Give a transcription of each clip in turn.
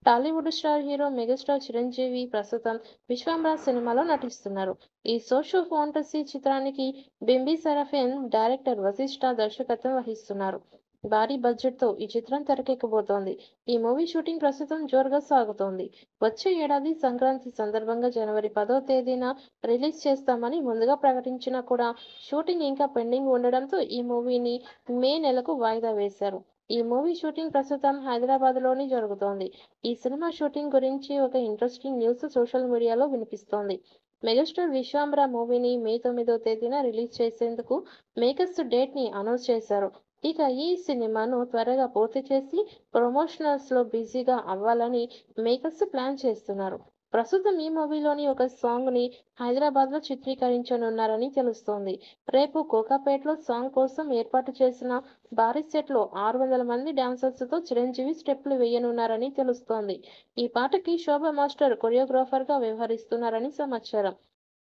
Tollywood star hero megastar Chiranjeevi ప్రస్తుతం 'విశ్వంబర' సినిమాలో నటిస్తున్నారు. ఈ సోషో ఫాంటసీ చిత్రానికి బింబిసార ఫిల్మ్ డైరెక్టర్ వశిష్ఠ దర్శకత్వం వహిస్తున్నారు. భారీ బడ్జెట్‌తో ఈ చిత్రం తెరకెక్కబోతోంది. ఈ మూవీ షూటింగ్ ప్రస్తుతం జోరుగా సాగుతోంది. వచ్చే ఏడాది సంక్రాంతి సందర్భంగా జనవరి 10వ తేదీన రిలీజ్ చేస్తామని ముందుగా ప్రకటించినా కూడా షూటింగ్ ఇంకా పెండింగ్ ఉండడంతో ఈ మూవీని మే నెలకు వాయిదా వేశారు. ఈ మూవీ షూటింగ్ ప్రస్తుతం హైదరాబాద్‌లోనే జరుగుతోంది. ఈ సినిమా షూటింగ్ గురించి ఒక ఇంట్రెస్టింగ్ న్యూస్ సోషల్ మీడియాలో వినిపిస్తోంది. మెగాస్టార్ 'విశ్వంబర' మూవీని మే 9వ తేదీన రిలీజ్ చేసేందుకు మేకర్స్ డేట్‌ని అనౌన్స్ చేశారు. ఇక ఈ సినిమాను త్వరగా పూర్తి చేసి ప్రమోషనల్స్‌లో బిజీగా అవ్వాలని మేకర్స్ ప్లాన్ చేస్తున్నారు. ప్రస్తుతం ఈ మూవీలోని ఒక సాంగ్‌ని హైదరాబాద్‌లో చిత్రీకరించనున్నారని తెలుస్తోంది. రేపు కోకాపేటలో సాంగ్ కోసం ఏర్పాటు చేసిన భారీ సెట్‌లో 600 మంది డాన్సర్స్‌తో చిరంజీవి స్టెప్పులు వేయనున్నారని తెలుస్తోంది. ఈ పాటకి శోభా మాస్టర్ కొరియోగ్రాఫర్‌గా వ్యవహరిస్తున్నారని సమాచారం.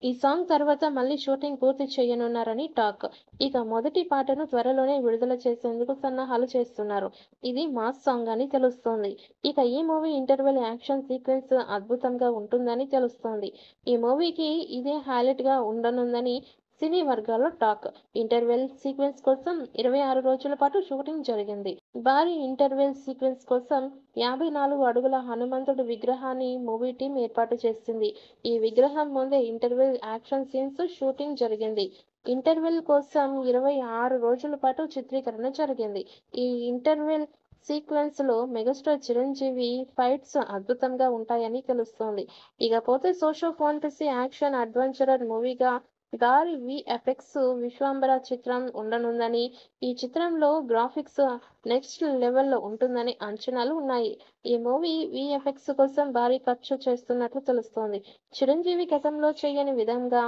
ఈ సాంగ్ తర్వాత మళ్ళీ షూటింగ్ పూర్తి చేయనున్నారని టాక్. ఇక మొదటి పాటను త్వరలోనే విడుదల చేసేందుకు సన్నాహాలు చేస్తున్నారు. ఇది మాస్ సాంగ్ అని తెలుస్తోంది. ఇక ఈ మూవీ ఇంటర్వెల్ యాక్షన్ సీక్వెన్స్ అద్భుతంగా ఉంటుందని తెలుస్తోంది. ఈ మూవీకి ఇదే హైలైట్‌గా ఉండనుందని సినీ వర్గాల్లో టాక్. ఇంటర్వెల్ సీక్వెన్స్ కోసం 26 రోజుల పాటు షూటింగ్ జరిగింది. భారీ ఇంటర్వెల్ సీక్వెన్స్ కోసం 54 అడుగుల హనుమంతుడి విగ్రహాన్ని మూవీ టీమ్ ఏర్పాటు చేసింది. ఈ విగ్రహం ముందే ఇంటర్వెల్ యాక్షన్ సీన్స్ షూటింగ్ జరిగింది. ఇంటర్వెల్ కోసం 26 రోజుల పాటు చిత్రీకరణ జరిగింది. ఈ ఇంటర్వెల్ సీక్వెన్స్‌లో మెగాస్టార్ చిరంజీవి ఫైట్స్ అద్భుతంగా ఉంటాయని తెలుస్తోంది. ఇకపోతే సోషో ఫాంటసీ యాక్షన్ అడ్వెంచరర్ మూవీగా భారీ వీఎఫ్ఎక్స్ 'విశ్వంబర' చిత్రం ఉండనుందని, ఈ చిత్రంలో గ్రాఫిక్స్ నెక్స్ట్ లెవెల్‌లో ఉంటుందని అంచనాలు ఉన్నాయి. ఈ మూవీ వీఎఫ్ఎక్స్ కోసం భారీ ఖర్చు చేస్తున్నట్లు తెలుస్తోంది. చిరంజీవి గతంలో చేయని విధంగా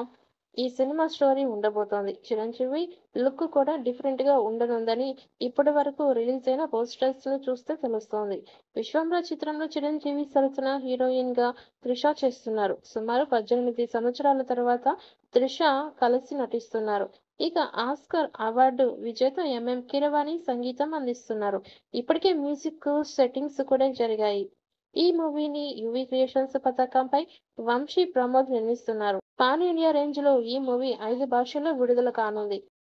ఈ సినిమా స్టోరీ ఉండబోతోంది. చిరంజీవి లుక్ కూడా డిఫరెంట్‌గా ఉండనుందని ఇప్పటివరకు రిలీజ్ అయిన పోస్టర్స్‌ను చూస్తే తెలుస్తోంది. 'విశ్వంబర' చిత్రంలో చిరంజీవి సరసన హీరోయిన్‌గా త్రిష చేస్తున్నారు. సుమారు 18 సంవత్సరాల తర్వాత త్రిష కలిసి నటిస్తున్నారు. ఇక ఆస్కార్ అవార్డు విజేత ఎంఎం కీరవాణి సంగీతం అందిస్తున్నారు. ఇప్పటికే మ్యూజిక్ సెట్టింగ్స్ కూడా జరిగాయి. ఈ మూవీని యువి క్రియేషన్స్ పతాకంపై వంశీ ప్రమోద్ నిర్మిస్తున్నారు. పాన్ ఇండియా రేంజ్‌లో ఈ మూవీ 5 భాషల్లో విడుదల కానుంది.